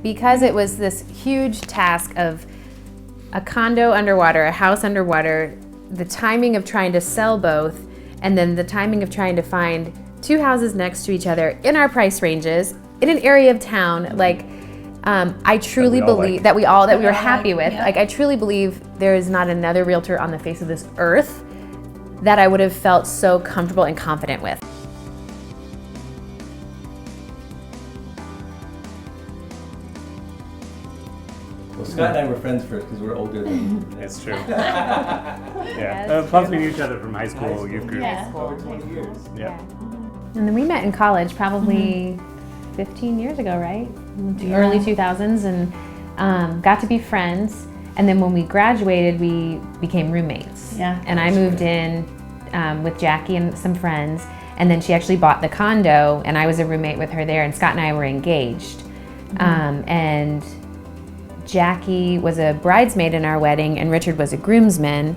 because it was this huge task of a condo underwater, a house underwater, the timing of trying to sell both, and then the timing of trying to find two houses next to each other in our price ranges in an area of town, like I truly believe that we were happy with. Yeah. Like I truly believe there is not another realtor on the face of this earth that I would have felt so comfortable and confident with. Well, Scott and I were friends first because we're older than It's true. Yeah. Plus we knew each other from high school youth group. Yeah. over 20 years. Yeah. And then we met in college probably 15 years ago, right? Early 2000s, and got to be friends. And then when we graduated, we became roommates. Yeah. And I moved in with Jackie and some friends. And then she actually bought the condo, and I was a roommate with her there. And Scott and I were engaged. And Jackie was a bridesmaid in our wedding, and Richard was a groomsman.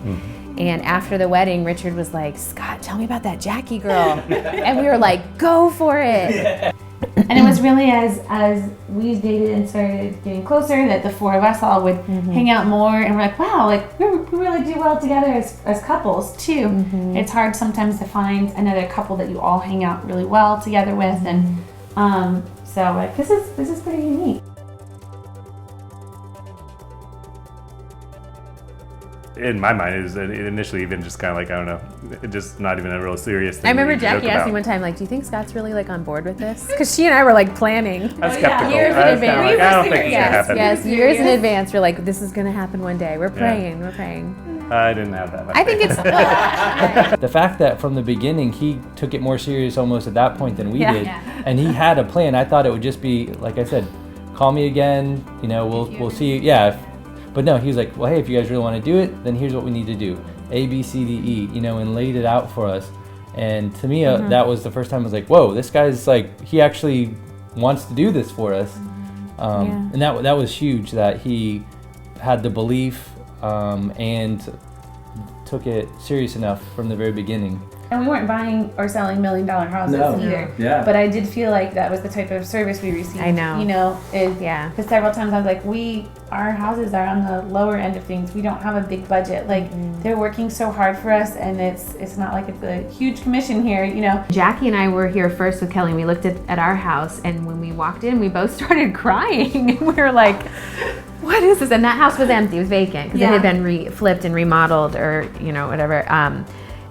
And after the wedding, Richard was like, Scott, tell me about that Jackie girl. And we were like, go for it. Yeah. And it was really as we dated and started getting closer that the four of us all would hang out more, and we're like, wow, like we really do well together as couples too. It's hard sometimes to find another couple that you all hang out really well together with, and so like this is pretty unique. In my mind, it initially even just kind of like, I don't know, it just not even a real serious thing. I remember Jackie asked me one time, like, do you think Scott's really like on board with this? Because she and I were like planning. I was skeptical. Years in advance. Like, I don't think it's gonna happen. Yes, years in advance. We're like, this is gonna happen one day. We're praying. We're praying. I didn't have that much. I think it's the fact that from the beginning he took it more serious almost at that point than we did, and he had a plan. I thought it would just be like I said, call me again. You know, we'll see. Yeah. But no, he was like, well, hey, if you guys really want to do it, then here's what we need to do. A, B, C, D, E, you know, and laid it out for us. And to me, that was the first time I was like, whoa, this guy's like, he actually wants to do this for us. And that was huge, that he had the belief and took it serious enough from the very beginning. And we weren't buying or selling $1 million houses either. Yeah. But I did feel like that was the type of service we received. I know. You know, because several times I was like, our houses are on the lower end of things. We don't have a big budget. Like they're working so hard for us, and it's not like it's a huge commission here, you know. Jackie and I were here first with Kelly, and we looked at our house, and when we walked in, we both started crying. And we were like, what is this? And that house was empty. It was vacant because it had been flipped and remodeled, or, you know, whatever.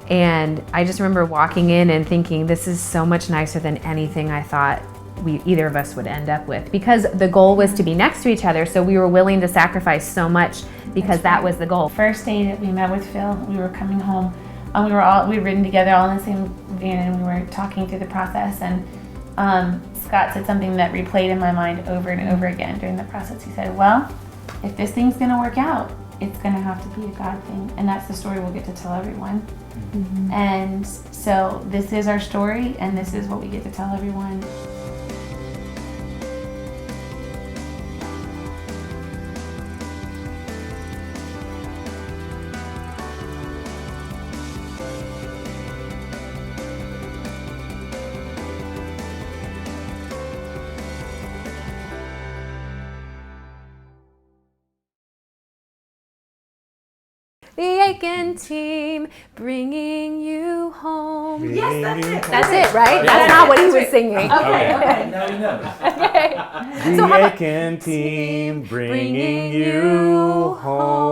And I just remember walking in and thinking, this is so much nicer than anything I thought either of us would end up with, because the goal was to be next to each other, so we were willing to sacrifice so much because that was the goal. First day that we met with Phil, we were coming home, and we'd ridden together all in the same van, and we were talking through the process, and Scott said something that replayed in my mind over and over again during the process. He said, well, if this thing's gonna work out, it's gonna have to be a God thing, and that's the story we'll get to tell everyone. And so this is our story, and this is what we get to tell everyone. The Aitken Team, bringing you home. Yes, that's it. That's it, right? That's not what he was singing. Okay. Now you know. Okay. The Aitken Team, bringing you home.